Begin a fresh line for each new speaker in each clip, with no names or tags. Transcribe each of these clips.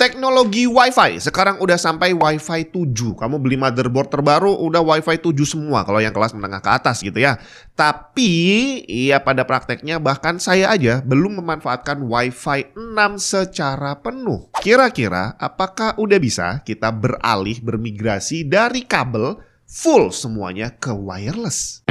Teknologi Wi-Fi sekarang udah sampai Wi-Fi 7. Kamu beli motherboard terbaru udah Wi-Fi 7 semua kalau yang kelas menengah ke atas gitu ya. Tapi ya pada prakteknya bahkan saya aja belum memanfaatkan Wi-Fi 6 secara penuh. Kira-kira apakah udah bisa kita bermigrasi dari kabel full semuanya ke wireless?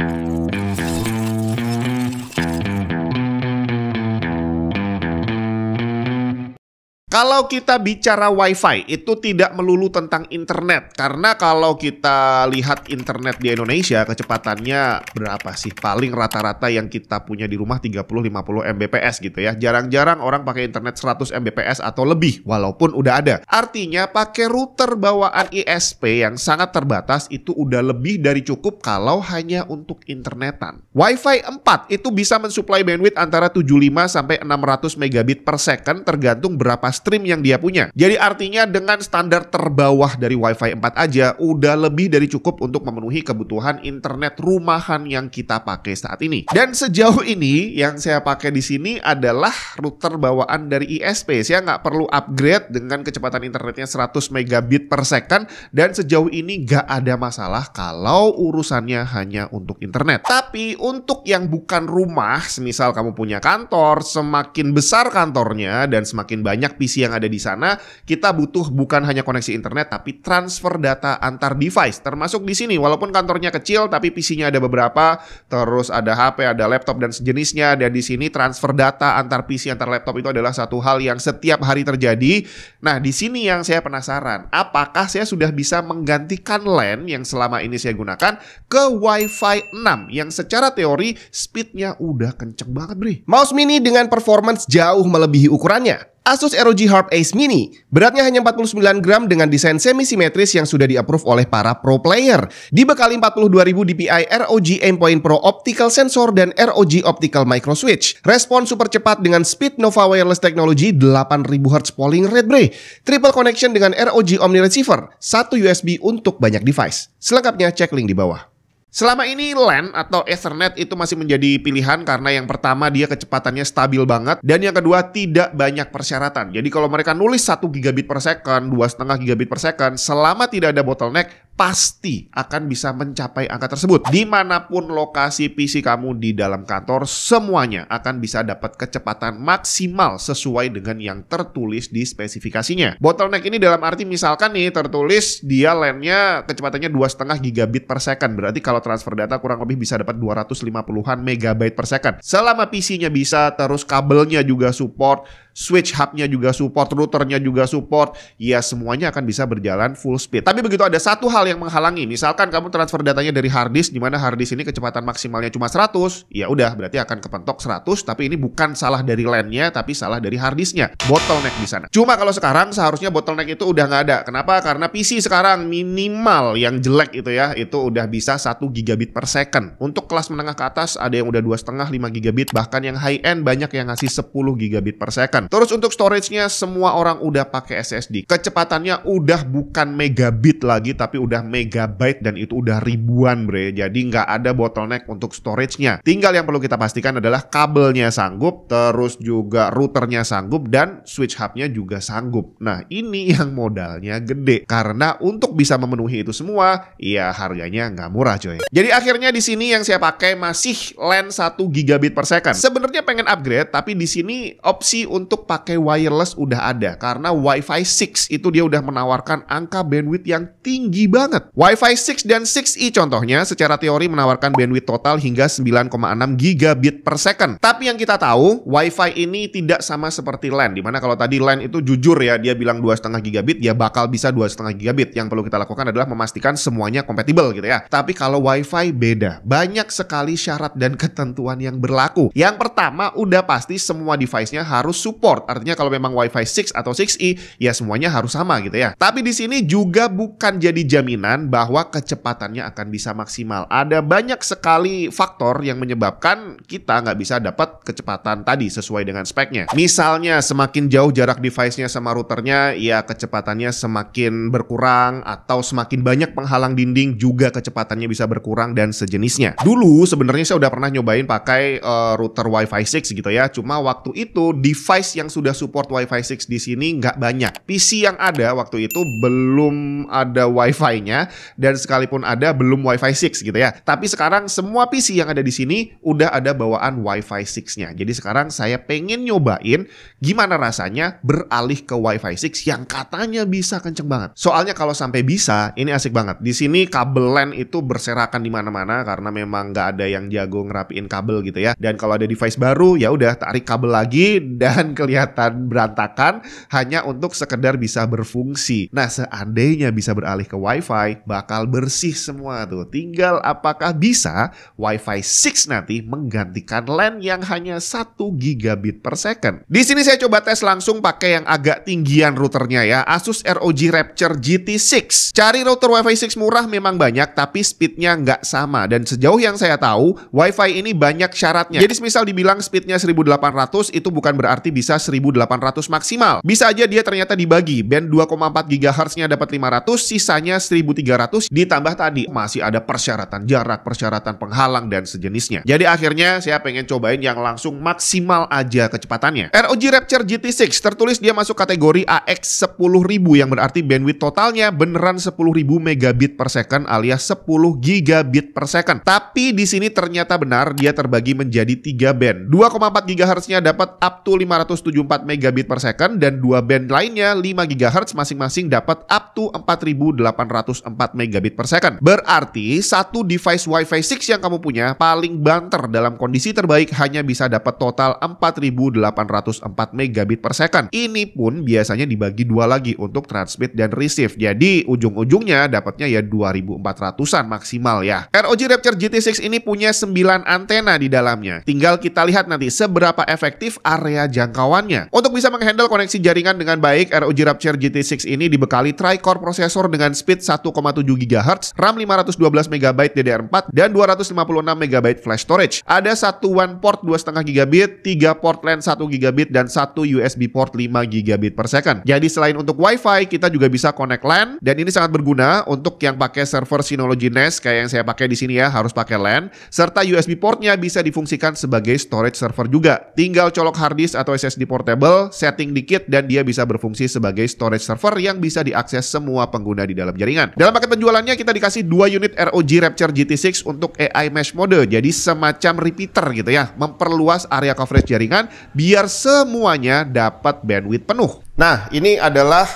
Kalau kita bicara Wi-Fi, itu tidak melulu tentang internet. Karena kalau kita lihat internet di Indonesia, kecepatannya berapa sih? Paling rata-rata yang kita punya di rumah 30-50 Mbps gitu ya. Jarang-jarang orang pakai internet 100 Mbps atau lebih, walaupun udah ada. Artinya pakai router bawaan ISP yang sangat terbatas itu udah lebih dari cukup kalau hanya untuk internetan. Wi-Fi 4 itu bisa mensuplai bandwidth antara 75 sampai 600 megabit per second tergantung berapa stream yang dia punya. Jadi artinya dengan standar terbawah dari Wi-Fi 4 aja udah lebih dari cukup untuk memenuhi kebutuhan internet rumahan yang kita pakai saat ini. Dan sejauh ini yang saya pakai di sini adalah router bawaan dari ISP. Saya nggak perlu upgrade dengan kecepatan internetnya 100 megabit per second dan sejauh ini nggak ada masalah kalau urusannya hanya untuk internet. Tapi untuk yang bukan rumah, semisal kamu punya kantor, semakin besar kantornya dan semakin banyak PC yang ada di sana, kita butuh bukan hanya koneksi internet tapi transfer data antar device. Termasuk di sini walaupun kantornya kecil tapi PC-nya ada beberapa, terus ada HP, ada laptop dan sejenisnya, dan di sini transfer data antar PC antar laptop itu adalah satu hal yang setiap hari terjadi. Nah, di sini yang saya penasaran, apakah saya sudah bisa menggantikan LAN yang selama ini saya gunakan ke Wi-Fi 6 yang secara teori speednya udah kenceng banget, Bre.
Mouse mini dengan performance jauh melebihi ukurannya. Asus ROG Harp Ace Mini, beratnya hanya 49 gram dengan desain semi-simetris yang sudah di-approve oleh para pro player. Dibekali 42.000 dpi ROG Aimpoint Pro Optical Sensor dan ROG Optical Micro Switch. Respon super cepat dengan Speed Nova Wireless Technology 8000 Hz polling rate, Bre. Triple connection dengan ROG Omni Receiver, satu USB untuk banyak device. Selengkapnya cek link di bawah.
Selama ini LAN atau Ethernet itu masih menjadi pilihan karena yang pertama dia kecepatannya stabil banget dan yang kedua tidak banyak persyaratan. Jadi kalau mereka nulis 1 gigabit per second, 2,5 gigabit per second, selama tidak ada bottleneck pasti akan bisa mencapai angka tersebut. Dimanapun lokasi PC kamu di dalam kantor, semuanya akan bisa dapat kecepatan maksimal sesuai dengan yang tertulis di spesifikasinya. Bottleneck ini dalam arti misalkan nih tertulis dia LAN-nya kecepatannya 2,5 gigabit per second. Berarti kalau transfer data kurang lebih bisa dapat 250-an megabyte per second. Selama PC-nya bisa, terus kabelnya juga support, switch hub-nya juga support, routernya juga support, ya semuanya akan bisa berjalan full speed. Tapi begitu ada satu hal yang menghalangi, misalkan kamu transfer datanya dari hard disk, di mana hard disk ini kecepatan maksimalnya cuma 100, ya udah berarti akan kepentok 100, tapi ini bukan salah dari LAN-nya, tapi salah dari hard disknya. Bottleneck di sana. Cuma kalau sekarang seharusnya bottleneck itu udah nggak ada. Kenapa? Karena PC sekarang minimal yang jelek itu ya, itu udah bisa 1 gigabit per second. Untuk kelas menengah ke atas ada yang udah 2,5, 5 gigabit, bahkan yang high end banyak yang ngasih 10 gigabit per second. Terus untuk storage-nya semua orang udah pakai SSD. Kecepatannya udah bukan megabit lagi tapi udah megabyte dan itu udah ribuan, Bre. Jadi nggak ada bottleneck untuk storage-nya. Tinggal yang perlu kita pastikan adalah kabelnya sanggup, terus juga routernya sanggup dan switch hub-nya juga sanggup. Nah, ini yang modalnya gede karena untuk bisa memenuhi itu semua, ya harganya nggak murah, coy. Jadi akhirnya di sini yang saya pakai masih LAN 1 gigabit per second. Sebenarnya pengen upgrade tapi di sini opsi untuk pakai wireless udah ada karena Wi-Fi 6 itu dia udah menawarkan angka bandwidth yang tinggi banget. Wi-Fi 6 dan 6E contohnya secara teori menawarkan bandwidth total hingga 9,6 gigabit per second. Tapi yang kita tahu Wi-Fi ini tidak sama seperti LAN, dimana kalau tadi LAN itu jujur ya dia bilang 2,5 gigabit ya bakal bisa 2,5 gigabit. Yang perlu kita lakukan adalah memastikan semuanya kompatibel gitu ya. Tapi kalau Wi-Fi beda, banyak sekali syarat dan ketentuan yang berlaku. Yang pertama udah pasti semua device-nya harus support. Artinya kalau memang Wi-Fi 6 atau 6E ya semuanya harus sama gitu ya. Tapi di sini juga bukan jadi jaminan bahwa kecepatannya akan bisa maksimal. Ada banyak sekali faktor yang menyebabkan kita nggak bisa dapat kecepatan tadi sesuai dengan speknya. Misalnya semakin jauh jarak device-nya sama routernya, ya kecepatannya semakin berkurang, atau semakin banyak penghalang dinding juga kecepatannya bisa berkurang dan sejenisnya. Dulu sebenarnya saya udah pernah nyobain pakai router Wi-Fi 6 gitu ya. Cuma waktu itu device device yang sudah support Wi-Fi 6 di sini nggak banyak. PC yang ada waktu itu belum ada Wi-Fi-nya, dan sekalipun ada belum Wi-Fi 6 gitu ya. Tapi sekarang semua PC yang ada di sini udah ada bawaan Wi-Fi 6-nya. Jadi sekarang saya pengen nyobain gimana rasanya beralih ke Wi-Fi 6 yang katanya bisa kenceng banget. Soalnya kalau sampai bisa, ini asik banget. Di sini kabel LAN itu berserakan di mana-mana karena memang nggak ada yang jago ngerapiin kabel gitu ya. Dan kalau ada device baru, ya udah tarik kabel lagi dan kelihatan berantakan hanya untuk sekedar bisa berfungsi. Nah, seandainya bisa beralih ke Wi-Fi, bakal bersih semua tuh. Tinggal apakah bisa Wi-Fi 6 nanti menggantikan LAN yang hanya 1 gigabit per second. Di sini saya coba tes langsung pakai yang agak tinggian routernya ya, Asus ROG Rapture GT6. Cari router Wi-Fi 6 murah memang banyak, tapi speednya nggak sama. Dan sejauh yang saya tahu, Wi-Fi ini banyak syaratnya. Jadi misal dibilang speednya 1800, itu bukan berarti bisa 1800 maksimal. Bisa aja dia ternyata dibagi, band 2,4 GHz-nya dapat 500, sisanya 1300, ditambah tadi masih ada persyaratan jarak, persyaratan penghalang, dan sejenisnya. Jadi akhirnya saya pengen cobain yang langsung maksimal aja kecepatannya. ROG Rapture GT6 tertulis dia masuk kategori AX10000, yang berarti bandwidth totalnya beneran 10.000 megabit per second alias 10 gigabit per second. Tapi di sini ternyata benar dia terbagi menjadi 3 band. 2,4 GHz-nya dapat up to 574 megabit per second, dan 2 band lainnya 5 GHz masing-masing dapat up to 4804 megabit per second. Berarti satu device Wi-Fi 6 yang kamu punya paling banter dalam kondisi terbaik hanya bisa dapat total 4804 megabit per second. Ini pun biasanya dibagi 2 lagi untuk transmit dan receive. Jadi ujung-ujungnya dapatnya ya 2400-an maksimal ya. ROG Rapture GT6 ini punya 9 antena di dalamnya. Tinggal kita lihat nanti seberapa efektif area jangkauannya. Untuk bisa menghandle koneksi jaringan dengan baik, ROG Rapture GT6 ini dibekali tri-core prosesor dengan speed 1,7 GHz, RAM 512 MB DDR4, dan 256 MB flash storage. Ada satu one port 2,5 GB, 3 port LAN 1 GB, dan 1 USB port 5 GB per second. Jadi selain untuk Wi-Fi, kita juga bisa connect LAN, dan ini sangat berguna untuk yang pakai server Synology NAS kayak yang saya pakai di sini ya, harus pakai LAN, serta USB portnya bisa difungsikan sebagai storage server juga. Tinggal colok hard disk atau SSD portable, setting dikit, dan dia bisa berfungsi sebagai storage server yang bisa diakses semua pengguna di dalam jaringan. Dalam paket penjualannya kita dikasih 2 unit ROG Rapture GT6 untuk AI Mesh mode, jadi semacam repeater gitu ya, memperluas area coverage jaringan biar semuanya dapat bandwidth penuh. Nah, ini adalah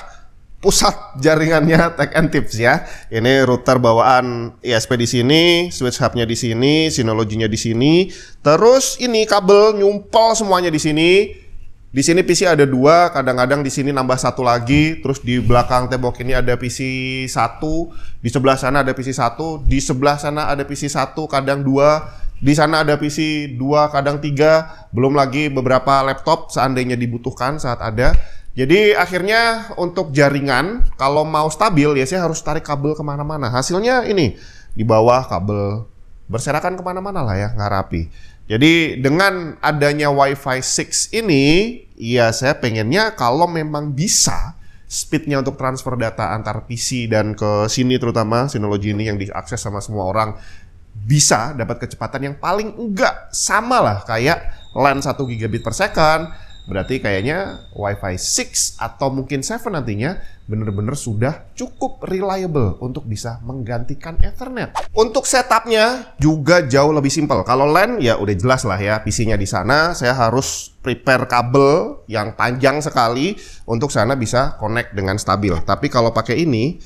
pusat jaringannya Tech and Tips ya. Ini router bawaan ISP di sini, switch hubnya di sini, Synology-nya di sini. Terus ini kabel nyumpel semuanya di sini. Di sini PC ada 2, kadang-kadang di sini nambah 1 lagi. Terus di belakang tembok ini ada PC 1, di sebelah sana ada PC 1, di sebelah sana ada PC 1, kadang 2. Di sana ada PC 2, kadang 3. Belum lagi beberapa laptop seandainya dibutuhkan saat ada. Jadi akhirnya untuk jaringan kalau mau stabil ya saya harus tarik kabel kemana-mana. Hasilnya ini di bawah kabel berserakan kemana-mana lah ya, nggak rapi. Jadi dengan adanya Wi-Fi 6 ini, ya saya pengennya kalau memang bisa speednya untuk transfer data antar PC dan ke sini terutama Synology ini yang diakses sama semua orang bisa dapat kecepatan yang paling enggak sama lah kayak LAN 1 gigabit per second. Berarti kayaknya Wi-Fi 6 atau mungkin 7 nantinya bener-bener sudah cukup reliable untuk bisa menggantikan Ethernet. Untuk setupnya juga jauh lebih simpel. Kalau LAN ya udah jelas lah ya, PC-nya di sana, saya harus prepare kabel yang panjang sekali untuk sana bisa connect dengan stabil. Tapi kalau pakai ini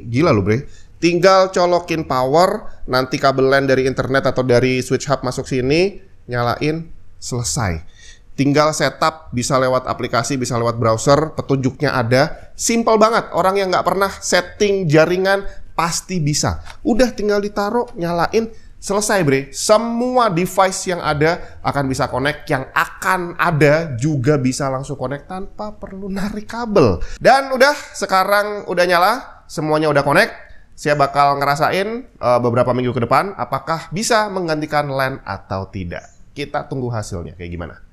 gila loh bre. Tinggal colokin power, nanti kabel LAN dari internet atau dari switch hub masuk sini, nyalain, selesai. Tinggal setup, bisa lewat aplikasi, bisa lewat browser, petunjuknya ada. Simple banget, orang yang nggak pernah setting jaringan pasti bisa. Udah tinggal ditaruh, nyalain, selesai bre. Semua device yang ada akan bisa connect, yang akan ada juga bisa langsung connect tanpa perlu narik kabel. Dan udah, sekarang udah nyala, semuanya udah connect. Saya bakal ngerasain beberapa minggu ke depan apakah bisa menggantikan LAN atau tidak. Kita tunggu hasilnya kayak gimana.